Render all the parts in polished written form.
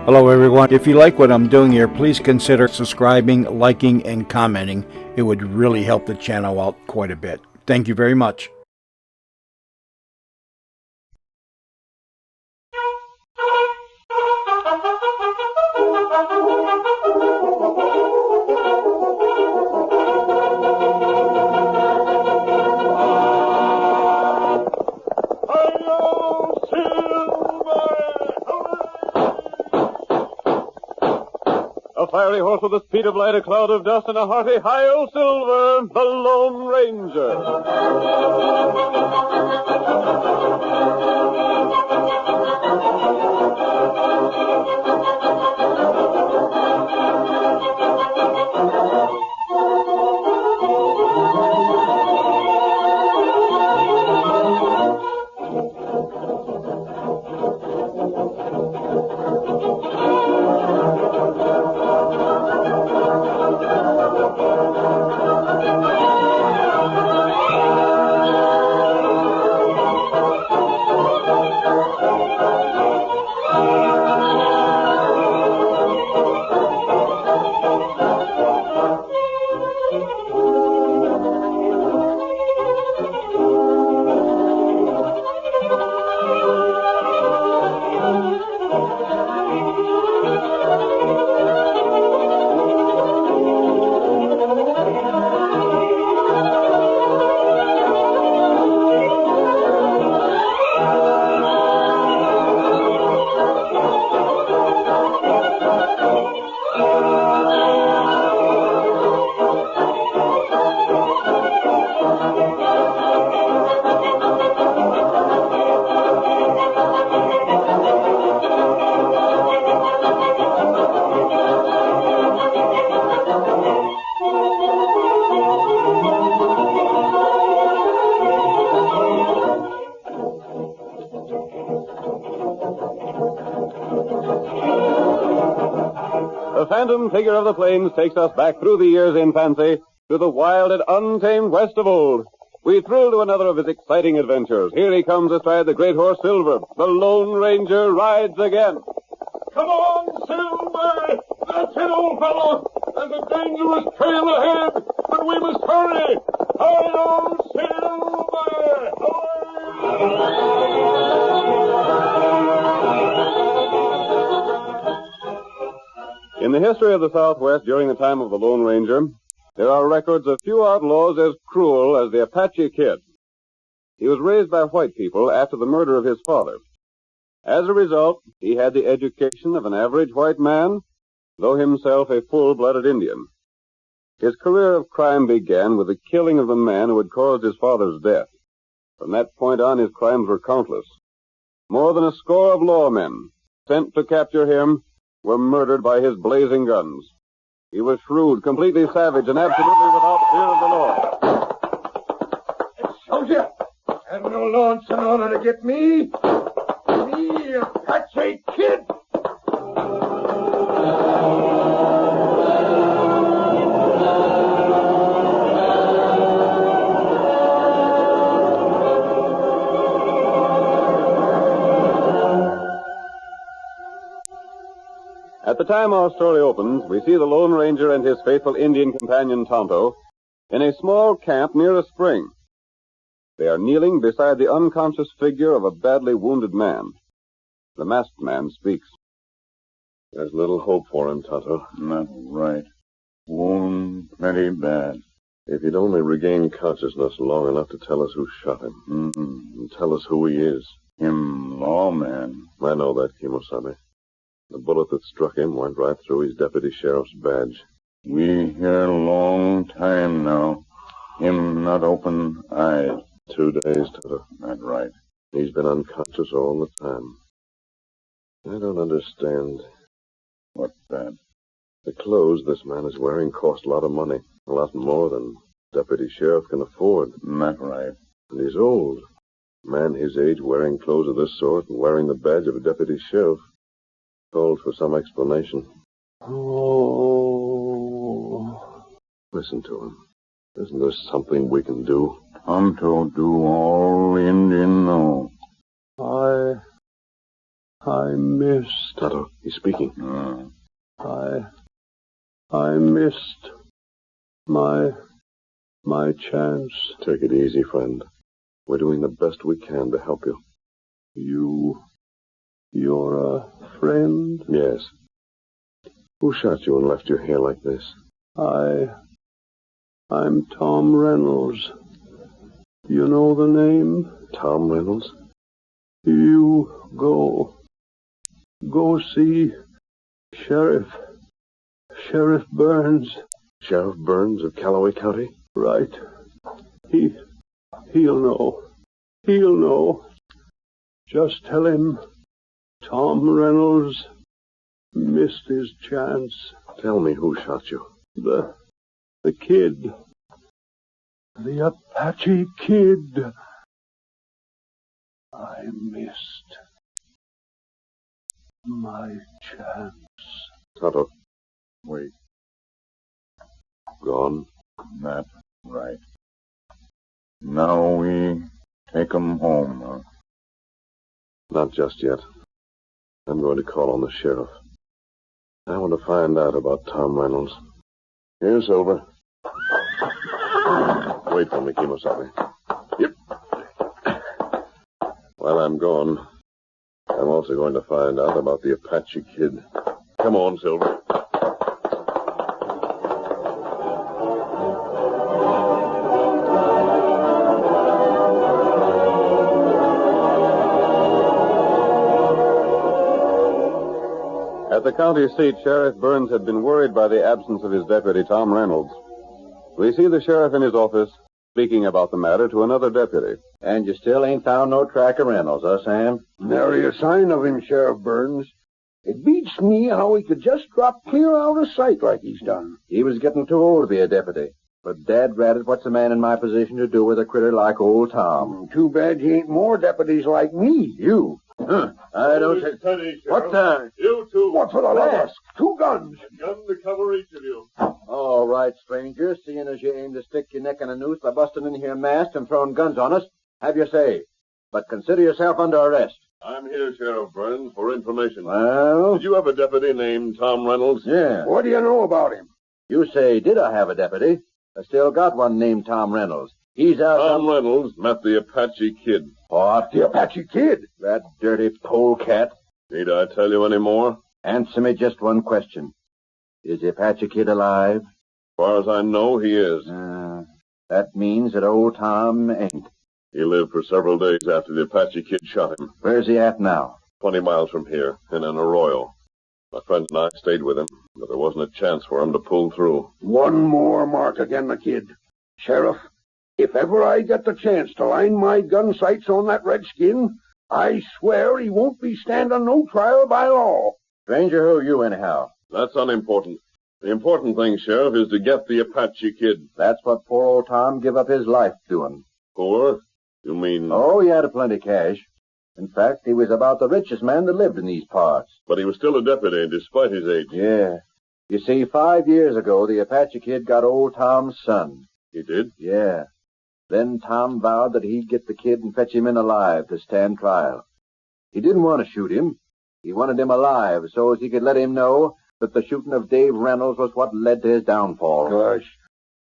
Hello everyone. If you like what I'm doing here, please consider subscribing, liking, and commenting. It would really help the channel out quite a bit. Thank you very much. A fiery horse with the speed of light, a cloud of dust, and a hearty hi-yo silver, the Lone Ranger. The phantom figure of the plains takes us back through the years in fancy to the wild and untamed west of old. We thrill to another of his exciting adventures. Here he comes astride the great horse Silver. The Lone Ranger rides again. Come on, Silver! That's it, old fellow! There's a dangerous trail ahead, but we must hurry! Hi-yo, Silver! In the history of the Southwest during the time of the Lone Ranger, there are records of few outlaws as cruel as the Apachie Kid. He was raised by white people after the murder of his father. As a result, he had the education of an average white man, though himself a full-blooded Indian. His career of crime began with the killing of the man who had caused his father's death. From that point on, his crimes were countless. More than a score of lawmen sent to capture him were murdered by his blazing guns. He was shrewd, completely savage, and absolutely without fear of the law. Soldier, have no launch in order to get me. Me, Apachie Kid. At the time our story opens, we see the Lone Ranger and his faithful Indian companion Tonto in a small camp near a spring. They are kneeling beside the unconscious figure of a badly wounded man. The masked man speaks. There's little hope for him, Tonto. Not right. Wound plenty bad. If he'd only regain consciousness long enough to tell us who shot him. And tell us who he is. Him lawman. I know that, Kimosabe. The bullet that struck him went right through his deputy sheriff's badge. We here long time now. Him not open eyes. 2 days, Tonto. Not right. He's been unconscious all the time. I don't understand. What's that? The clothes this man is wearing cost a lot of money. A lot more than deputy sheriff can afford. Not right. And he's old. A man his age wearing clothes of this sort and wearing the badge of a deputy sheriff called for some explanation. Oh. Listen to him. Isn't there something we can do? Tonto do all Indian know. I missed. Tonto, he's speaking. I missed my chance. Take it easy, friend. We're doing the best we can to help you. You're a friend? Yes. Who shot you and left your hair like this? I'm Tom Reynolds. You know the name? Tom Reynolds? You go see Sheriff Burns. Sheriff Burns of Callaway County? Right. He'll know. He'll know. Just tell him Tom Reynolds missed his chance. Tell me who shot you. The kid. The Apachie kid. I missed my chance. Tonto. Wait. Gone? That's right. Now we take 'em home, huh? Not just yet. I'm going to call on the sheriff. I want to find out about Tom Reynolds. Here, Silver. Wait for me, Kimosabe. Yep. While I'm gone, I'm also going to find out about the Apachie kid. Come on, Silver. At the county seat, Sheriff Burns had been worried by the absence of his deputy, Tom Reynolds. We see the sheriff in his office speaking about the matter to another deputy. And you still ain't found no track of Reynolds, huh, Sam? Nary a sign of him, Sheriff Burns. It beats me how he could just drop clear out of sight like he's done. He was getting too old to be a deputy. But dad ratted, what's a man in my position to do with a critter like old Tom? Too bad he ain't more deputies like me. You? I don't say... Steady, What the... You two. What for the love of us? 2 guns. Gun to cover each of you. All right, stranger, seeing as you aim to stick your neck in a noose by busting in here masked and throwing guns on us, have your say. But consider yourself under arrest. I'm here, Sheriff Burns, for information. Well? Did you have a deputy named Tom Reynolds? Yeah. What do you know about him? You say, did I have a deputy? I still got one named Tom Reynolds. He's out... Tom Reynolds met the Apachie kid. What? The Apachie kid. That dirty polecat. Need I tell you any more? Answer me just one question. Is the Apachie kid alive? As far as I know, he is. That means that old Tom ain't. He lived for several days after the Apachie kid shot him. Where's he at now? 20 miles from here, in an arroyo. My friend and I stayed with him, but there wasn't a chance for him to pull through. One more mark again the kid. Sheriff, if ever I get the chance to line my gun sights on that redskin, I swear he won't be standing no trial by law. Stranger, who are you anyhow? That's unimportant. The important thing, Sheriff, is to get the Apachie kid. That's what poor old Tom give up his life doing. Poor? You mean... Oh, he had a plenty cash. In fact, he was about the richest man that lived in these parts. But he was still a deputy, despite his age. Yeah. You see, 5 years ago, the Apachie kid got old Tom's son. He did? Yeah. Then Tom vowed that he'd get the kid and fetch him in alive to stand trial. He didn't want to shoot him. He wanted him alive so as he could let him know that the shooting of Dave Reynolds was what led to his downfall. Gosh,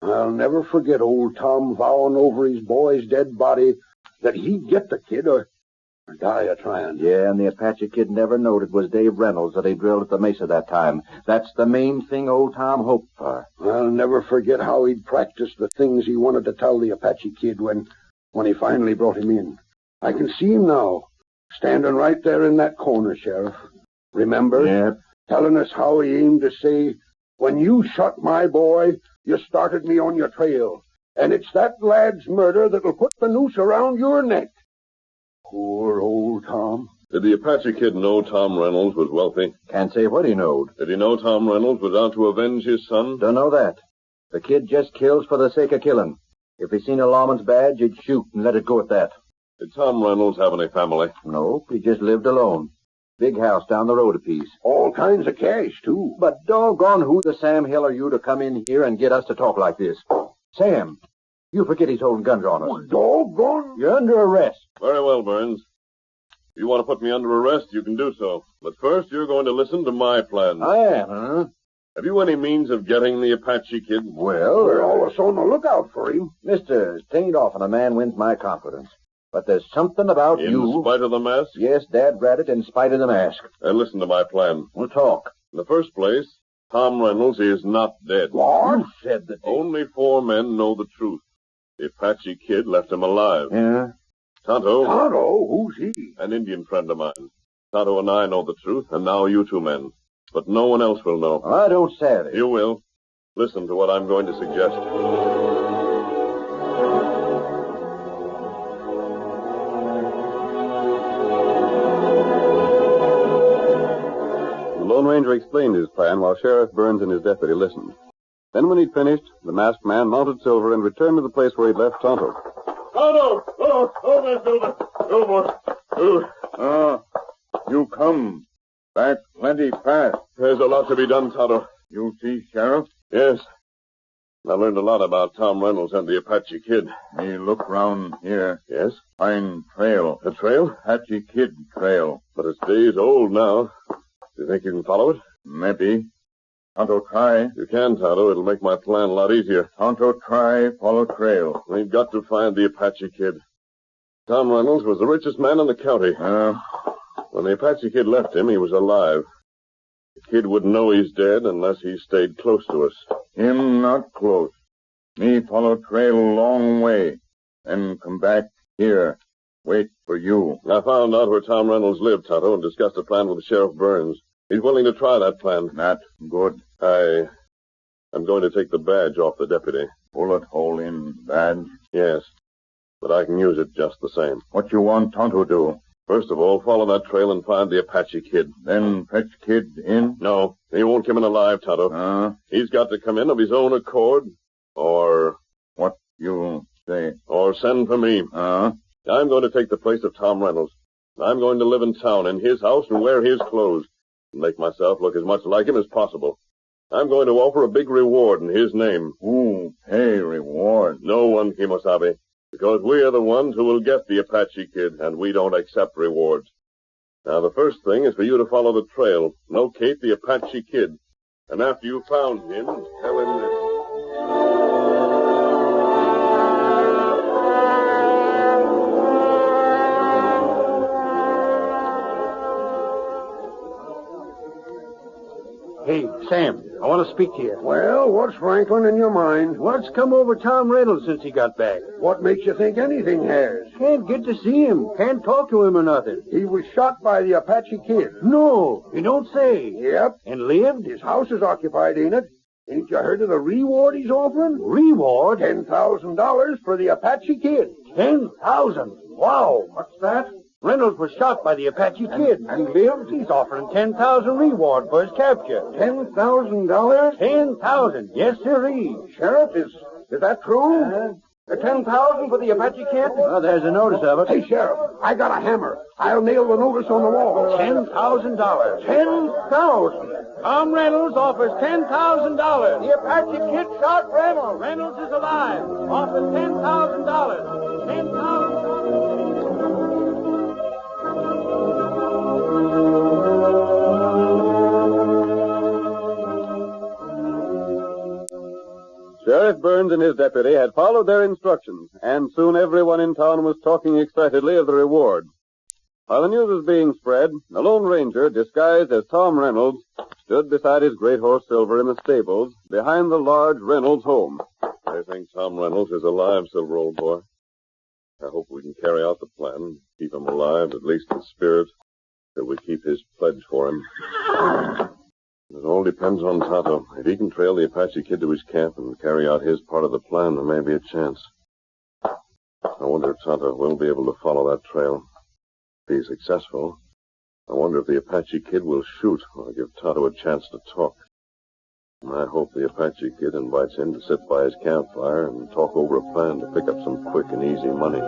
I'll never forget old Tom vowing over his boy's dead body that he'd get the kid or die a-trying. Yeah, and the Apachie kid never knowed it was Dave Reynolds that he drilled at the mesa that time. That's the main thing old Tom hoped for. I'll never forget how he'd practiced the things he wanted to tell the Apachie kid when he finally brought him in. I can see him now, standing right there in that corner, Sheriff. Remember? Yeah. Telling us how he aimed to say, when you shot my boy, you started me on your trail. And it's that lad's murder that'll put the noose around your neck. Poor old Tom. Did the Apachie kid know Tom Reynolds was wealthy? Can't say what he knowed. Did he know Tom Reynolds was out to avenge his son? Don't know that. The kid just kills for the sake of killing. If he seen a lawman's badge, he'd shoot and let it go at that. Did Tom Reynolds have any family? No, he just lived alone. Big house down the road a piece. All kinds of cash, too. But doggone, who the Sam Hill are you to come in here and get us to talk like this? Sam, you forget he's holding guns on us. Doggone. You're under arrest. Very well, Burns. If you want to put me under arrest, you can do so. But first, you're going to listen to my plan. I am, huh? Have you any means of getting the Apache Kid? Well, We're always on the lookout for him. Mister, 'tain't often a man wins my confidence. But there's something about you. In spite of the mask? Yes, Dad Rabbit, in spite of the mask. And listen to my plan. We'll talk. In the first place, Tom Reynolds is not dead. What? You said that. Only 4 men know the truth. The Apache Kid left him alive. Yeah? Tonto, Tonto? Who's he? an Indian friend of mine. Tonto and I know the truth, and now you 2 men. But no one else will know. I don't savvy. You will. Listen to what I'm going to suggest. The Lone Ranger explained his plan while Sheriff Burns and his deputy listened. Then when he'd finished, the masked man mounted Silver and returned to the place where he'd left Tonto. Tonto! Oh, there, Silver. You come back plenty fast. There's a lot to be done, Tonto. You see, Sheriff? Yes. I learned a lot about Tom Reynolds and the Apache Kid. Me look round here. Yes? Find trail. A trail? Apache Kid trail. But it's days old now. Do you think you can follow it? Maybe. Tonto try. You can, Tonto. It'll make my plan a lot easier. Tonto try follow trail. We've got to find the Apache Kid. Tom Reynolds was the richest man in the county. When the Apache Kid left him, he was alive. The kid wouldn't know he's dead unless he stayed close to us. Him not close. Me follow trail long way. Then come back here. Wait for you. I found out where Tom Reynolds lived, Tonto, and discussed a plan with Sheriff Burns. He's willing to try that plan. Not good. I'm going to take the badge off the deputy. Bullet hole in badge. Yes, but I can use it just the same. What you want Tonto do? First of all, follow that trail and find the Apache Kid. Then fetch Kid in? No, he won't come in alive, Tonto. He's got to come in of his own accord, or... What you say? Or send for me. I'm going to take the place of Tom Reynolds. I'm going to live in town, in his house, and wear his clothes, and make myself look as much like him as possible. I'm going to offer a big reward in his name. Ooh, pay reward. No one, Kimosabe, because we are the ones who will get the Apache Kid, and we don't accept rewards. Now, the first thing is for you to follow the trail, locate the Apache Kid, and after you've found him, tell him this. Hey, Sam, I want to speak to you. Well, what's rankling in your mind? What's come over Tom Reynolds since he got back? What makes you think anything has? Can't get to see him. Can't talk to him or nothing. He was shot by the Apache Kid. No, you don't say. Yep. And lived? His house is occupied, ain't it? Ain't you heard of the reward he's offering? Reward? $10,000 for the Apache Kid. 10,000. Wow. What's that? Reynolds was shot by the Apache Kid. And lived? He's offering 10,000 reward for his capture. $10,000? 10,000. Yes, sirree. Sheriff, is that true? The 10,000 for the Apache Kid? Oh, there's a notice of it. Hey, Sheriff, I got a hammer. I'll nail the notice on the wall. $10,000. 10,000. Tom Reynolds offers $10,000. The Apache Kid shot Reynolds. Reynolds is alive. Offers $10,000. $10,000. Sheriff Burns and his deputy had followed their instructions, and soon everyone in town was talking excitedly of the reward. While the news was being spread, the Lone Ranger, disguised as Tom Reynolds, stood beside his great horse Silver in the stables behind the large Reynolds home. I think Tom Reynolds is alive, Silver, old boy. I hope we can carry out the plan, keep him alive, at least in spirit, till we keep his pledge for him. It all depends on Tonto. If he can trail the Apache Kid to his camp and carry out his part of the plan, there may be a chance. I wonder if Tonto will be able to follow that trail. If he's successful, I wonder if the Apache Kid will shoot or give Tonto a chance to talk. And I hope the Apache Kid invites him to sit by his campfire and talk over a plan to pick up some quick and easy money.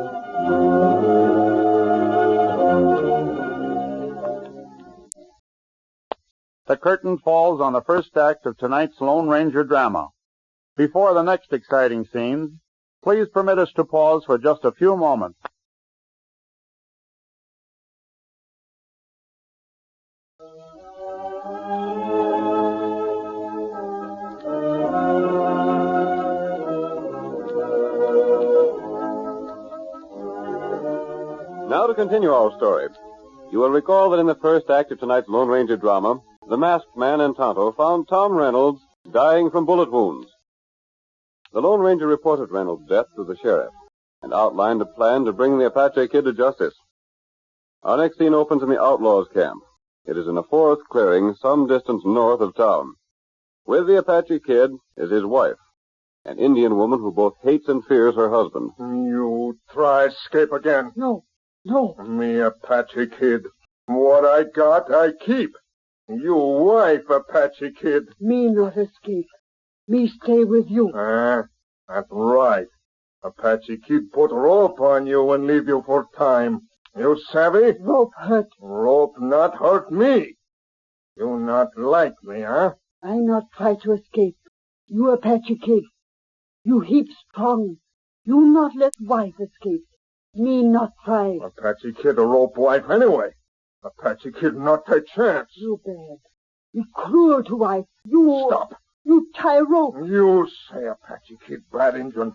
The curtain falls on the first act of tonight's Lone Ranger drama. Before the next exciting scenes, please permit us to pause for just a few moments. Now to continue our story. You will recall that in the first act of tonight's Lone Ranger drama, the masked man and Tonto found Tom Reynolds dying from bullet wounds. The Lone Ranger reported Reynolds' death to the sheriff and outlined a plan to bring the Apachie Kid to justice. Our next scene opens in the outlaws' camp. It is in a forest clearing some distance north of town. With the Apachie Kid is his wife, an Indian woman who both hates and fears her husband. You try escape again. No. Me Apache Kid. What I got, I keep. You wife, Apache Kid. Me not escape. Me stay with you. That's right. Apache Kid put rope on you and leave you for time. You savvy? Rope hurt. Rope not hurt me. You not like me, huh? I not try to escape. You Apache Kid. You heap strong. You not let wife escape. Me not try. Apache Kid a rope wife anyway. Apache Kid not take chance. You bad. You cruel to wife. You... Stop. You tie rope. You say Apache Kid bad Injun.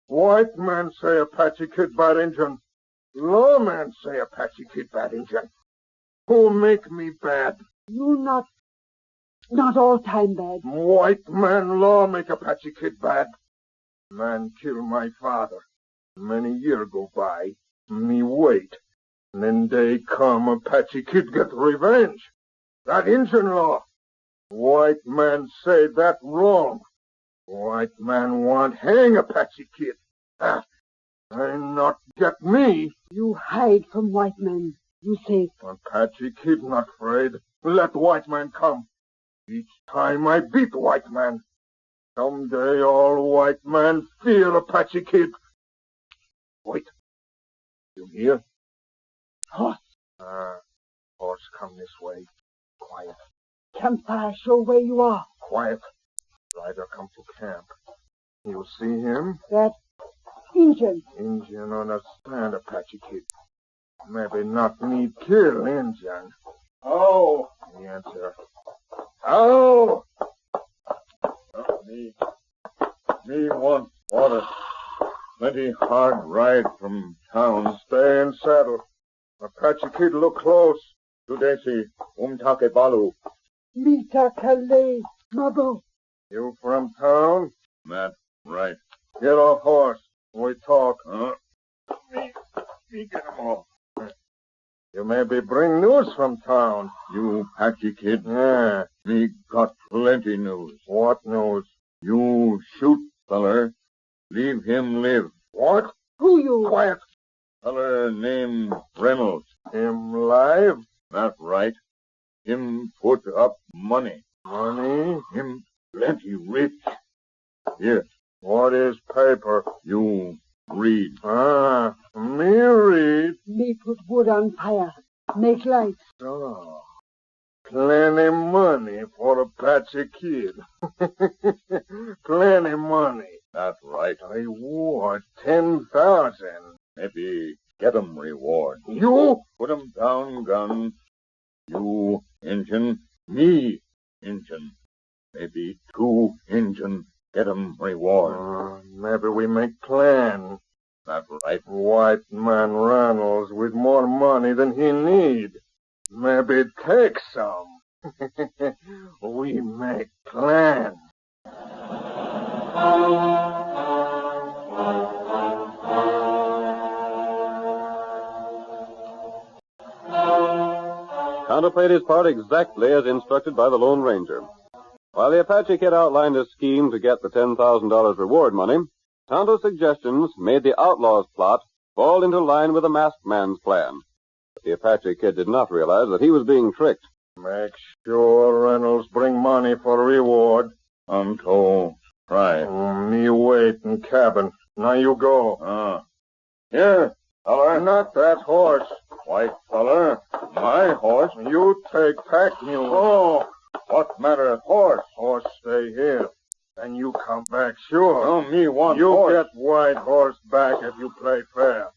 White man say Apache Kid bad Injun. Lawman say Apache Kid bad Injun. Who make me bad? You not all time bad. White man law make Apache Kid bad. Man kill my father. Many year go by. Me wait. And then day come, Apache Kid get revenge. That Injun law. White man say that wrong. White man want hang Apache Kid. I not get me. You hide from white man. You say. Apache Kid not afraid. Let white man come. Each time I beat white man. Someday all white man fear Apache Kid. Wait. You hear? Horse. Horse come this way. Quiet. Campfire show where you are. Quiet. Rider come to camp. You see him? That Injun. Injun understand Apache Kid. Maybe not need kill Injun. Oh. The answer. Oh. Me want water. Plenty hard ride from town. Stay in saddle. Apache Kid look close. Tudesi, umtake balu. Mita Kale. Mabo. You from town? That right. Get off horse. We talk. Me get 'em off. You maybe bring news from town. You Apache Kid. Yeah. Me got plenty news. What news? You shoot feller. Leave him live. What? Who you? Quiet. Feller named Reynolds. Him live? That right. Him put up money. Money? Him plenty rich. Here. What is paper? You read. Me read. Me put wood on fire. Make light. Oh. Plenty money for Apache Kid. Plenty money. That's right. Reward 10,000. Maybe get 'em reward. You? Put 'em down gun. You Injun. Me Injun. Maybe 2 Injun. Get 'em reward. Maybe we make plan. That's right. White man Reynolds with more money than he need. Maybe take some. We make plan. Tonto played his part exactly as instructed by the Lone Ranger. While the Apache Kid outlined a scheme to get the $10,000 reward money, Tonto's suggestions made the outlaws' plot fall into line with the masked man's plan. But the Apache Kid did not realize that he was being tricked. Make sure Reynolds bring money for reward. Tonto, try. Me wait in cabin. Now you go. Here, feller. Not that horse. White feller. My horse. You take pack mule. Oh, what matter of horse? Horse stay here. And you come back sure. Oh, me want you horse. Get white horse back if you play fair.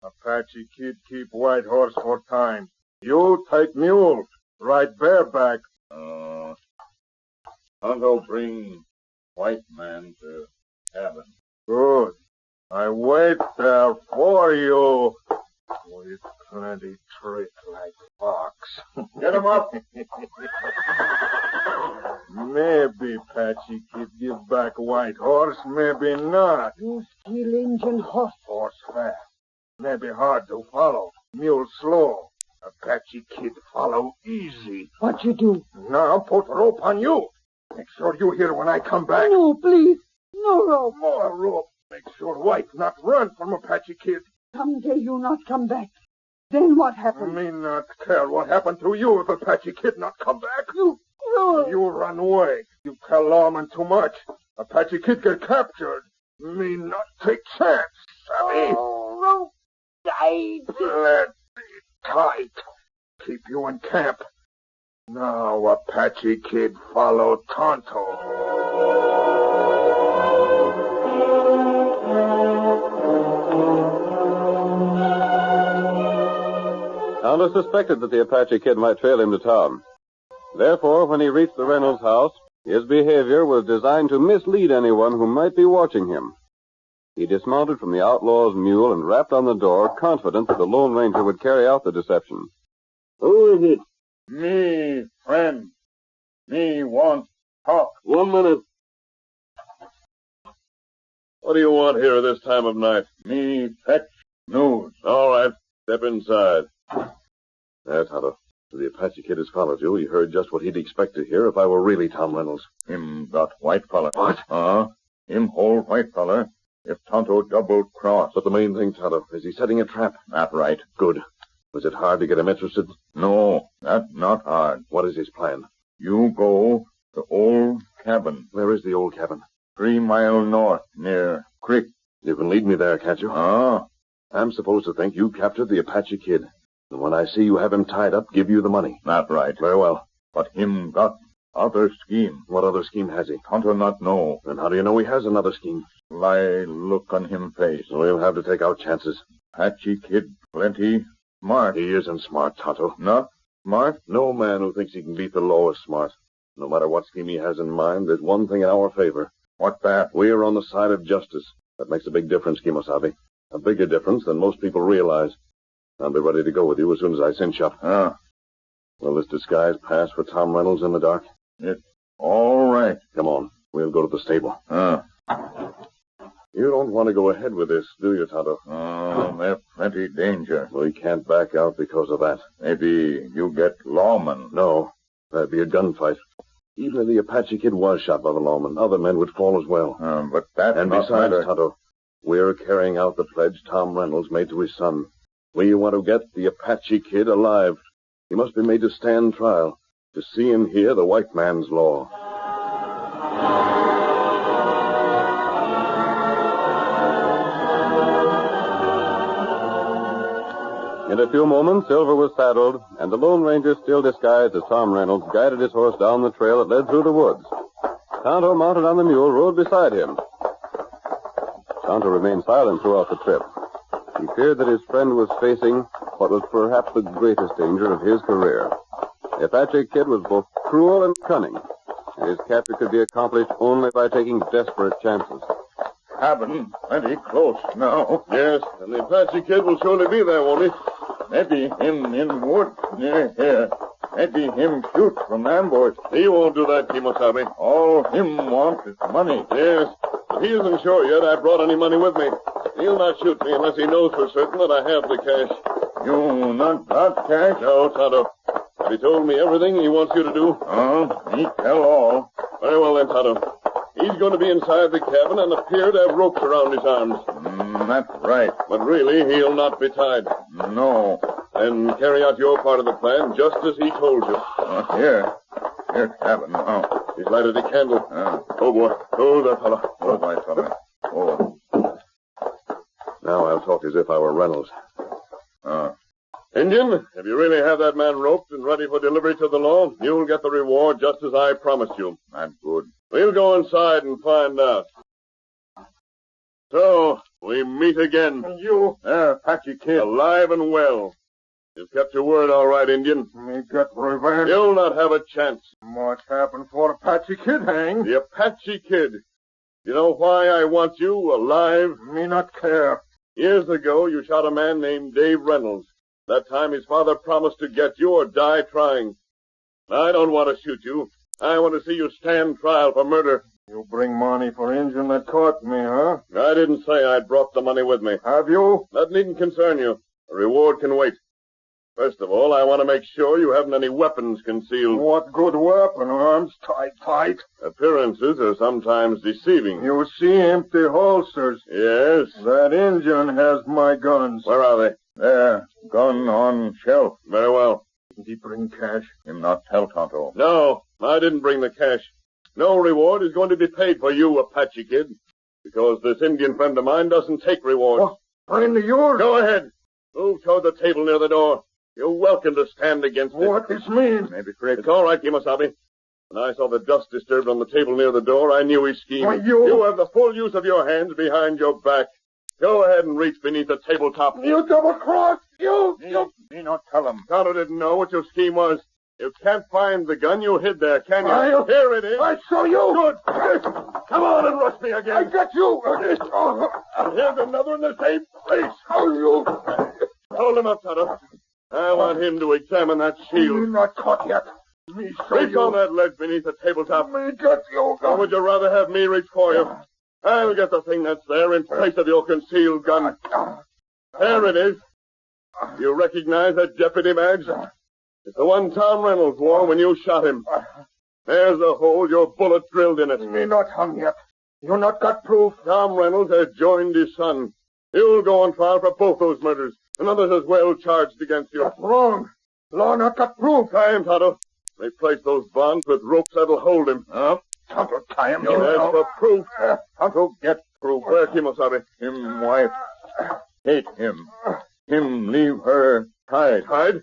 Apache Kid keep white horse for time. You take mule. Ride bareback. Tonto bring white man to cabin. Good. I wait there for you. With Plenty trick like fox. Get him up. Maybe Patchy Kid give back White Horse, maybe not. You steal Indian horse. Horse fast. Maybe hard to follow. Mule slow. Apache Kid follow easy. What you do? Now put rope on you. Make sure you hear when I come back. No, please. No rope. More rope. Make sure White not run from Apache Kid. Someday you not come back. Then what happened? Me not care what happened to you if Apache Kid not come back. You cruel. You run away. You tell lawman too much. Apache Kid get captured. Me not take chance. Savvy? Oh, rope tight. Let it tight. Keep you in camp. Now Apache Kid follow Tonto. Tonto suspected that the Apache Kid might trail him to town. Therefore, when he reached the Reynolds house, his behavior was designed to mislead anyone who might be watching him. He dismounted from the outlaw's mule and rapped on the door, confident that the Lone Ranger would carry out the deception. Who is it? Me, friend. Me want talk. 1 minute. What do you want here at this time of night? Me fetch news. All right, step inside. There, Tonto. The Apache Kid has followed you. He heard just what he'd expect to hear if I were really Tom Reynolds. Him got white feller. What? Him hold white feller. If Tonto double cross. But the main thing, Tonto, is he setting a trap? That right. Good. Was it hard to get him interested? No, that not hard. What is his plan? You go to old cabin. Where is the old cabin? 3 mile north, near creek. You can lead me there, can't you? I'm supposed to think you captured the Apache Kid. And when I see you have him tied up, give you the money. That right. Very well. But him got other scheme. What other scheme has he? Tonto not know. Then how do you know he has another scheme? Lie look on him face. We'll have to take our chances. Apache Kid plenty smart. He isn't smart, Tonto. Not smart? No man who thinks he can beat the law is smart. No matter what scheme he has in mind, there's one thing in our favor. What that? We're on the side of justice. That makes a big difference, Kimosabe. A bigger difference than most people realize. I'll be ready to go with you as soon as I cinch up. Will this disguise pass for Tom Reynolds in the dark? It's all right. Come on. We'll go to the stable. You don't want to go ahead with this, do you, Tonto? There's plenty danger. We can't back out because of that. Maybe you get lawman. No. That'd be a gunfight. Even if the Apache Kid was shot by the lawman, other men would fall as well. But that's And not besides, matter. Tonto, we're carrying out the pledge Tom Reynolds made to his son. We want to get the Apache Kid alive. He must be made to stand trial, to see and hear the white man's law. In a few moments, Silver was saddled, and the Lone Ranger, still disguised as Tom Reynolds, guided his horse down the trail that led through the woods. Tonto, mounted on the mule, rode beside him. Tonto remained silent throughout the trip. He feared that his friend was facing what was perhaps the greatest danger of his career. The Apache Kid was both cruel and cunning, and his capture could be accomplished only by taking desperate chances. Cabin plenty close now. Yes, and the Apache Kid will surely be there, won't he? Maybe him in wood near here. Maybe him shoot from ambush. He won't do that, Kimosabe. All him want is money. Yes. If he isn't sure yet I brought any money with me. He'll not shoot me unless he knows for certain that I have the cash. You not got cash? No, Tonto. But he told me everything he wants you to do. He tell all. Very well then, Tonto. He's going to be inside the cabin and appear to have ropes around his arms. That's right. But really, he'll not be tied. No. Then carry out your part of the plan just as he told you. Here, cabin now. He's lighted a candle. Oh, boy. Oh, that fellow. Oh, my fellow. Oh. Now I'll talk as if I were Reynolds. Indian, if you really have that man roped and ready for delivery to the law, you'll get the reward just as I promised you. That's good. We'll go inside and find out. So, we meet again. You, Apache Kid. Alive and well. You've kept your word all right, Indian. Me got revenge. You'll not have a chance. What happened for Apache Kid, hang? The Apache Kid. You know why I want you alive? Me not care. Years ago, you shot a man named Dave Reynolds. That time his father promised to get you or die trying. I don't want to shoot you. I want to see you stand trial for murder. You bring money for Injun that caught me, huh? I didn't say I'd brought the money with me. Have you? That needn't concern you. The reward can wait. First of all, I want to make sure you haven't any weapons concealed. What good weapon? Arms tight. Appearances are sometimes deceiving. You see empty holsters. Yes? That Injun has my guns. Where are they? There, gun on shelf. Very well. Did he bring cash? Him not tell Tonto. No, I didn't bring the cash. No reward is going to be paid for you, Apachie kid, because this Indian friend of mine doesn't take rewards. What? Friend of yours? Go ahead. Move toward the table near the door. You're welcome to stand against it. What this means? Maybe correct. It's all right, Kimosabe. When I saw the dust disturbed on the table near the door, I knew his scheme. Why, you have the full use of your hands behind your back. Go ahead and reach beneath the tabletop. You double-crossed! Me not tell him. Tonto didn't know what your scheme was. You can't find the gun you hid there, can you? Here it is. I saw you! Good. Come on and rush me again. I got you! And here's another in the same place. Oh, you! Hold him up, Tonto. I want him to examine that shield. You're not caught yet. Me show Reach you. on that ledge beneath the tabletop. Me got you. Or would you rather have me reach for you? I'll get the thing that's there in place of your concealed gun. There it is. You recognize that deputy badge? It's the one Tom Reynolds wore when you shot him. There's the hole your bullet drilled in it. Me not hung yet. You not got proof. Tom Reynolds has joined his son. You'll go on trial for both those murders, and others as well charged against you. That's wrong. Law not got proof. Tie him, Tonto. Replace those bonds with ropes that'll hold him. Tonto, tie him. As for proof. Tonto, get proof. Where, Kimosabe? Him wife. Hate him. Him leave her tied. Tied?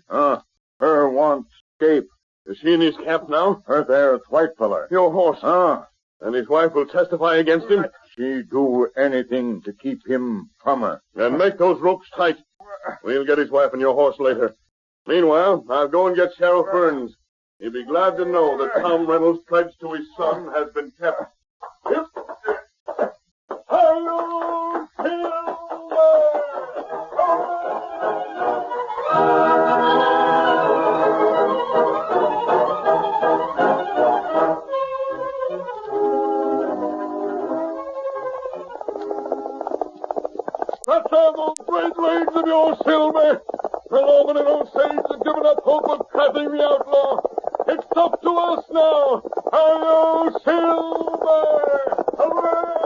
Her want escape. Is she in his camp now? Her there's white feller. Your horse. And his wife will testify against him? She do anything to keep him from her. Then make those ropes tight. We'll get his wife and your horse later. Meanwhile, I'll go and get Sheriff Burns. He'll be glad to know that Tom Reynolds' pledge to his son has been kept. Hi-yo, That's all those great legs of yours, Silver. Well, over in Osage have given up hope of trapping the outlaw. It's up to us now. Hi-yo, Silver! Hooray!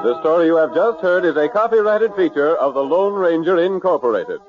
The story you have just heard is a copyrighted feature of the Lone Ranger Incorporated.